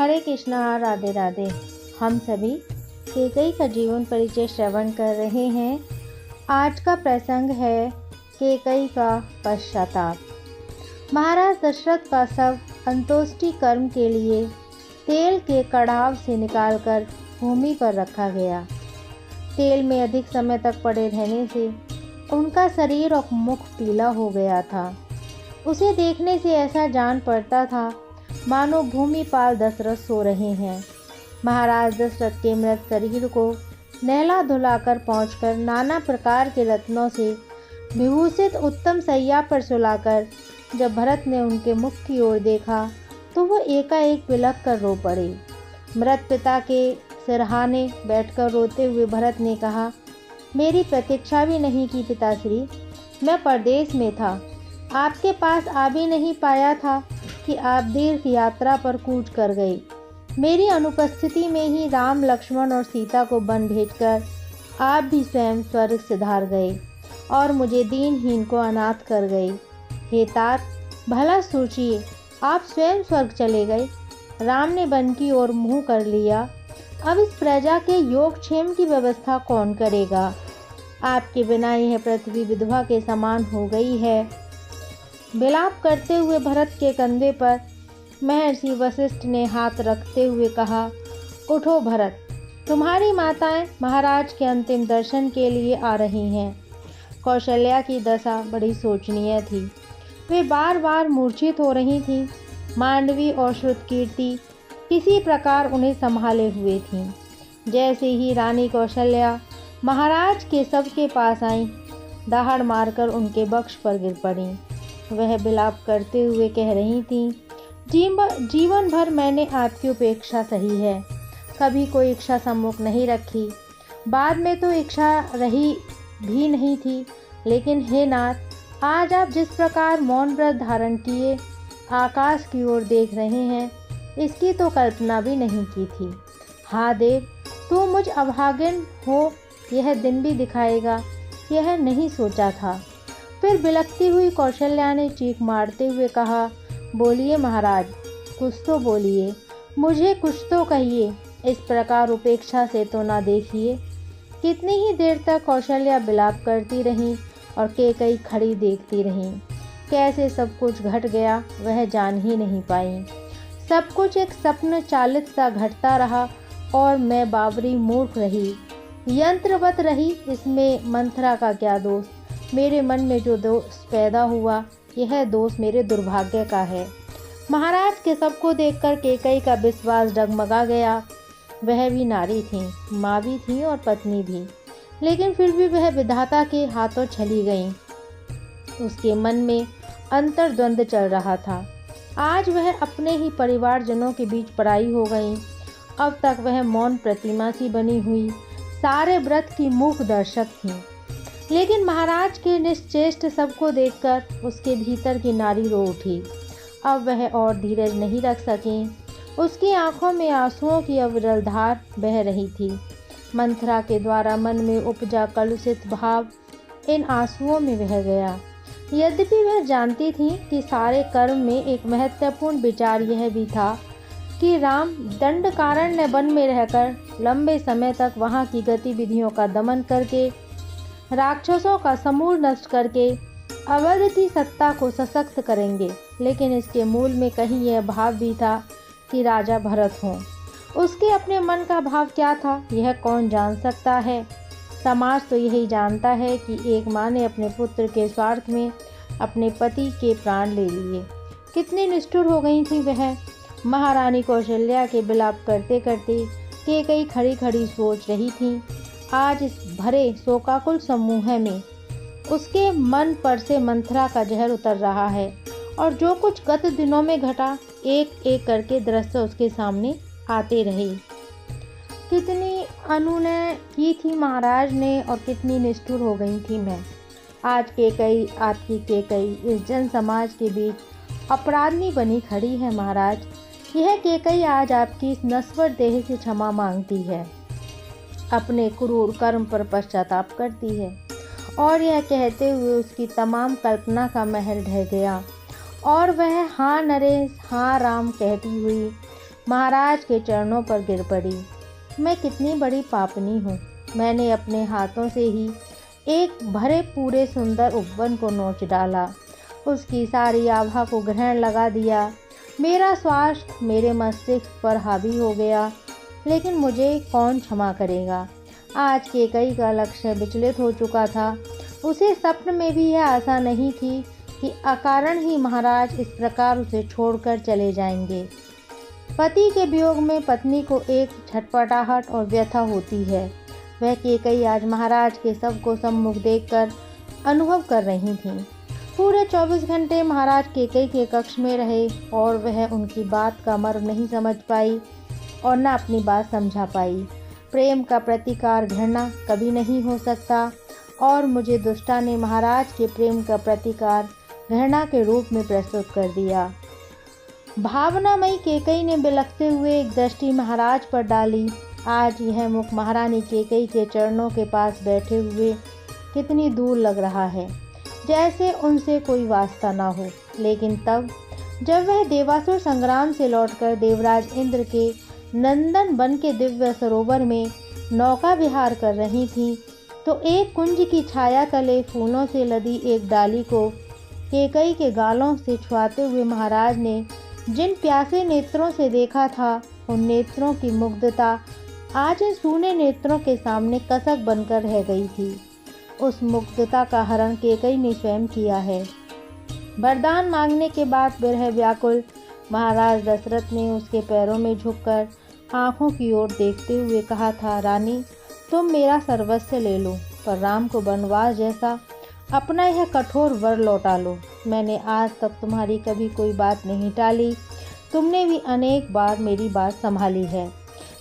हरे कृष्णा, राधे राधे। हम सभी कैकेयी का जीवन परिचय श्रवण कर रहे हैं। आज का प्रसंग है कैकेयी का पश्चाताप। महाराज दशरथ का शव अंत्येष्टि कर्म के लिए तेल के कड़ाव से निकालकर भूमि पर रखा गया। तेल में अधिक समय तक पड़े रहने से उनका शरीर और मुख पीला हो गया था। उसे देखने से ऐसा जान पड़ता था मानो भूमिपाल दशरथ सो रहे हैं। महाराज दशरथ के मृत शरीर को नहला धुलाकर पहुंचकर नाना प्रकार के रत्नों से विभूषित उत्तम शैया पर सुलाकर जब भरत ने उनके मुख की ओर देखा तो वो एकाएक बिलख कर रो पड़े। मृत पिता के सिरहाने बैठकर रोते हुए भरत ने कहा, मेरी प्रतीक्षा भी नहीं की पिताश्री। मैं परदेश में था, आपके पास आ भी नहीं पाया था कि आप दीर्घ यात्रा पर कूच कर गए। मेरी अनुपस्थिति में ही राम, लक्ष्मण और सीता को वन भेजकर आप भी स्वयं स्वर्ग सिधार गए और मुझे दीनहीन को अनाथ कर गए। हे तात, भला सोचिए, आप स्वयं स्वर्ग चले गए, राम ने वन की ओर मुँह कर लिया। अब इस प्रजा के योगक्षेम की व्यवस्था कौन करेगा? आपके बिना यह पृथ्वी विधवा के समान हो गई है। विलाप करते हुए भरत के कंधे पर महर्षि वशिष्ठ ने हाथ रखते हुए कहा, उठो भरत, तुम्हारी माताएं महाराज के अंतिम दर्शन के लिए आ रही हैं। कौशल्या की दशा बड़ी शोचनीय थी। वे बार बार मूर्छित हो रही थीं। मांडवी और श्रुतकीर्ति किसी प्रकार उन्हें संभाले हुए थीं। जैसे ही रानी कौशल्या महाराज के शव के पास आईं, दहाड़ मारकर उनके वक्ष पर गिर पड़ीं। वह विलाप करते हुए कह रही थीं, जीवन भर मैंने आपकी उपेक्षा सही है, कभी कोई इच्छा सम्मुख नहीं रखी। बाद में तो इच्छा रही भी नहीं थी, लेकिन हे नाथ, आज आप जिस प्रकार मौन व्रत धारण किए आकाश की ओर देख रहे हैं, इसकी तो कल्पना भी नहीं की थी। हाँ देव, तू मुझ अभागिन हो यह दिन भी दिखाएगा, यह नहीं सोचा था। फिर बिलखती हुई कौशल्या ने चीख मारते हुए कहा, बोलिए महाराज, कुछ तो बोलिए, मुझे कुछ तो कहिए, इस प्रकार उपेक्षा से तो ना देखिए। कितनी ही देर तक कौशल्या विलाप करती रहीं और कैकेयी खड़ी देखती रहीं। कैसे सब कुछ घट गया वह जान ही नहीं पाई। सब कुछ एक स्वप्न चालित सा घटता रहा और मैं बावरी मूर्ख रही, यंत्रवत रही। इसमें मंथरा का क्या दोष? मेरे मन में जो दोष पैदा हुआ, यह दोष मेरे दुर्भाग्य का है। महाराज के सबको देखकर कैकेयी का विश्वास डगमगा गया। वह भी नारी थी, माँ भी थी और पत्नी भी, लेकिन फिर भी वह विधाता के हाथों चली गई। उसके मन में अंतर्द्वंद चल रहा था। आज वह अपने ही परिवारजनों के बीच पराई हो गई। अब तक वह मौन प्रतिमा सी बनी हुई सारे व्रत की मूक दर्शक थी, लेकिन महाराज के निश्चेष्ट सबको देखकर उसके भीतर की नारी रो उठी। अब वह और धीरज नहीं रख सकी। उसकी आंखों में आंसुओं की अविरल धार बह रही थी। मंथरा के द्वारा मन में उपजा कलुषित भाव इन आंसुओं में बह गया। यद्यपि वह जानती थी कि सारे कर्म में एक महत्वपूर्ण विचार यह भी था कि राम दंडकारण्य वन में रहकर लंबे समय तक वहाँ की गतिविधियों का दमन करके, राक्षसों का समूल नष्ट करके अवध की सत्ता को सशक्त करेंगे। लेकिन इसके मूल में कहीं यह भाव भी था कि राजा भरत हों। उसके अपने मन का भाव क्या था, यह कौन जान सकता है? समाज तो यही जानता है कि एक माँ ने अपने पुत्र के स्वार्थ में अपने पति के प्राण ले लिए। कितनी निष्ठुर हो गई थी वह। महारानी कौशल्या के विलाप करते करते कैकेयी खड़ी खड़ी सोच रही थी। आज इस भरे शोकाकुल समूह में उसके मन पर से मंथरा का जहर उतर रहा है और जो कुछ गत दिनों में घटा, एक एक करके दृश्य उसके सामने आते रहे। कितनी अनुनय की थी महाराज ने और कितनी निष्ठुर हो गई थी मैं। आज कैकेयी, आपकी कैकेयी इस जन समाज के बीच अपराधी बनी खड़ी है महाराज। यह कैकेयी आज आपकी इस नश्वर देह से क्षमा मांगती है, अपने क्रूर कर्म पर पश्चाताप करती है। और यह कहते हुए उसकी तमाम कल्पना का महल ढह गया और वह हाँ नरेश हाँ राम कहती हुई महाराज के चरणों पर गिर पड़ी। मैं कितनी बड़ी पापनी हूँ। मैंने अपने हाथों से ही एक भरे पूरे सुंदर उपवन को नोच डाला, उसकी सारी आभा को ग्रहण लगा दिया। मेरा स्वास्थ्य मेरे मस्तिष्क पर हावी हो गया, लेकिन मुझे कौन क्षमा करेगा। आज केकई का लक्ष्य विचलित हो चुका था। उसे स्वप्न में भी यह आशा नहीं थी कि अकारण ही महाराज इस प्रकार उसे छोड़कर चले जाएंगे। पति के वियोग में पत्नी को एक छटपटाहट और व्यथा होती है। वह केकई आज महाराज के शव को सम्मुख देखकर अनुभव कर रही थी। पूरे 24 घंटे महाराज केकई के कक्ष में रहे और वह उनकी बात का मर्म नहीं समझ पाई और न अपनी बात समझा पाई। प्रेम का प्रतिकार घृणा कभी नहीं हो सकता और मुझे दुष्टा ने महाराज के प्रेम का प्रतिकार घृणा के रूप में प्रस्तुत कर दिया। भावनामयी केकई ने बिलखते हुए एक दृष्टि महाराज पर डाली। आज यह मुख महारानी केकई के चरणों के पास बैठे हुए कितनी दूर लग रहा है, जैसे उनसे कोई वास्ता ना हो। लेकिन तब जब वह देवासुर संग्राम से लौटकर देवराज इंद्र के नंदन वन के दिव्य सरोवर में नौका विहार कर रही थी, तो एक कुंज की छाया तले फूलों से लदी एक डाली को केकई के गालों से छुआते हुए महाराज ने जिन प्यासे नेत्रों से देखा था, उन नेत्रों की मुग्धता आज इन सूने नेत्रों के सामने कसक बनकर रह गई थी। उस मुग्धता का हरण केकई ने स्वयं किया है। वरदान मांगने के बाद विरह व्याकुल महाराज दशरथ ने उसके पैरों में झुककर आंखों की ओर देखते हुए कहा था, रानी तुम मेरा सर्वस्व ले लो, पर राम को वनवास जैसा अपना यह कठोर वर लौटा लो। मैंने आज तक तुम्हारी कभी कोई बात नहीं टाली, तुमने भी अनेक बार मेरी बात संभाली है।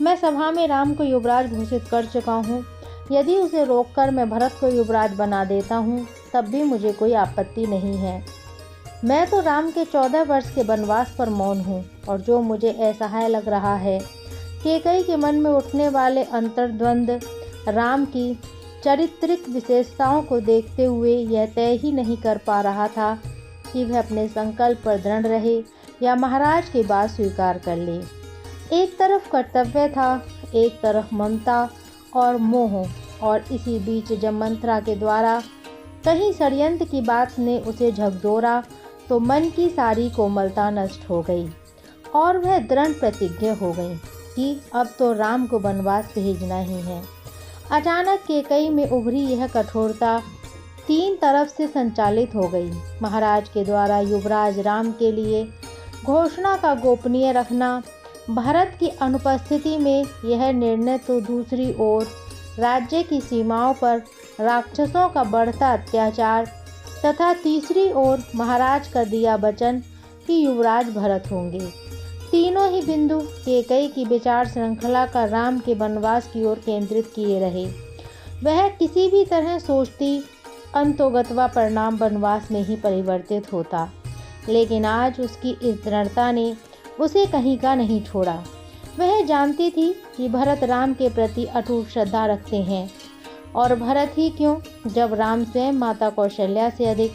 मैं सभा में राम को युवराज घोषित कर चुका हूँ। यदि उसे रोककर मैं भरत को युवराज बना देता हूँ, तब भी मुझे कोई आपत्ति नहीं है। मैं तो राम के 14 वर्ष के वनवास पर मौन हूँ, और जो मुझे असहाय लग रहा है, केकई के मन में उठने वाले अंतर्द्वंद राम की चारित्रिक विशेषताओं को देखते हुए यह तय ही नहीं कर पा रहा था कि वह अपने संकल्प पर दृढ़ रहे या महाराज की बात स्वीकार कर ले। एक तरफ कर्तव्य था, एक तरफ ममता और मोह, और इसी बीच जब मंत्रा के द्वारा कहीं षड्यंत्र की बात ने उसे झकझोरा, तो मन की सारी कोमलता नष्ट हो गई और वह दृढ़ प्रतिज्ञ हो गई कि अब तो राम को वनवास भेजना ही है। अचानक केकई में उभरी यह कठोरता 3 तरफ से संचालित हो गई। महाराज के द्वारा युवराज राम के लिए घोषणा का गोपनीय रखना, भरत की अनुपस्थिति में यह निर्णय, तो दूसरी ओर राज्य की सीमाओं पर राक्षसों का बढ़ता अत्याचार, तथा तीसरी ओर महाराज का दिया वचन कि युवराज भरत होंगे। तीनों ही बिंदु केकई की विचार श्रृंखला का राम के वनवास की ओर केंद्रित किए रहे। वह किसी भी तरह सोचती अंतोगत्वा परिणाम वनवास में ही परिवर्तित होता, लेकिन आज उसकी इस दृढ़ता ने उसे कहीं का नहीं छोड़ा। वह जानती थी कि भरत राम के प्रति अटूट श्रद्धा रखते हैं, और भरत ही क्यों, जब राम स्वयं माता कौशल्या से अधिक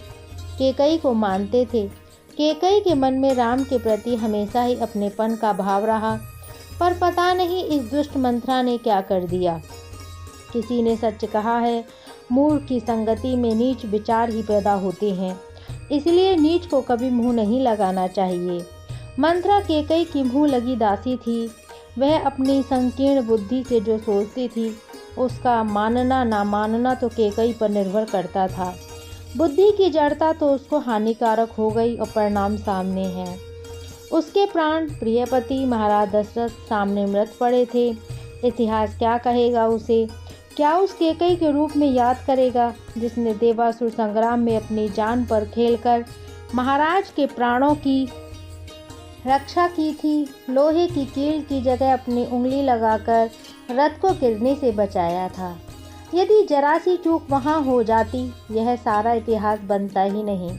केकई को मानते थे। केकई के मन में राम के प्रति हमेशा ही अपनेपन का भाव रहा, पर पता नहीं इस दुष्ट मंत्रा ने क्या कर दिया। किसी ने सच कहा है, मूर्ख की संगति में नीच विचार ही पैदा होते हैं, इसलिए नीच को कभी मुंह नहीं लगाना चाहिए। मंत्रा केकई की मुंह लगी दासी थी। वह अपनी संकीर्ण बुद्धि से जो सोचती थी, उसका मानना ना मानना तो केकई पर निर्भर करता था। बुद्धि की जड़ता तो उसको हानिकारक हो गई और परिणाम सामने है। उसके प्राण प्रिय पति महाराज दशरथ सामने मृत पड़े थे। इतिहास क्या कहेगा उसे? क्या उस केकई के रूप में याद करेगा जिसने देवासुर संग्राम में अपनी जान पर खेलकर महाराज के प्राणों की रक्षा की थी, लोहे की कील की जगह अपनी उंगली लगाकर रथ को गिरने से बचाया था। यदि जरा सी चूक वहाँ हो जाती, यह सारा इतिहास बनता ही नहीं।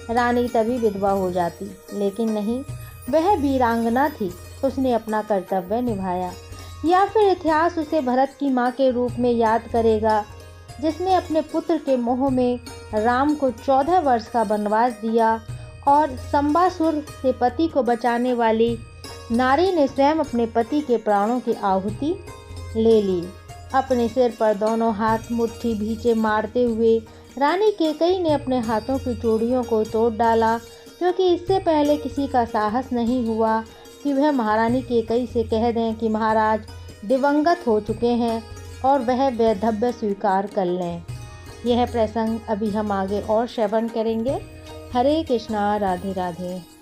रानी तभी विधवा हो जाती, लेकिन नहीं, वह वीरांगना थी, उसने अपना कर्तव्य निभाया। या फिर इतिहास उसे भरत की माँ के रूप में याद करेगा, जिसने अपने पुत्र के मोह में राम को 14 वर्ष का वनवास दिया और संबासुर से पति को बचाने वाली नारी ने स्वयं अपने पति के प्राणों की आहुति ले ली। अपने सिर पर दोनों हाथ मुट्ठी भींचे मारते हुए रानी कैकेयी ने अपने हाथों की चूड़ियों को तोड़ डाला, क्योंकि इससे पहले किसी का साहस नहीं हुआ कि वह महारानी कैकेयी से कह दें कि महाराज दिवंगत हो चुके हैं और वह वैधव्य स्वीकार कर लें। यह प्रसंग अभी हम आगे और श्रवण करेंगे। हरे कृष्णा, राधे राधे।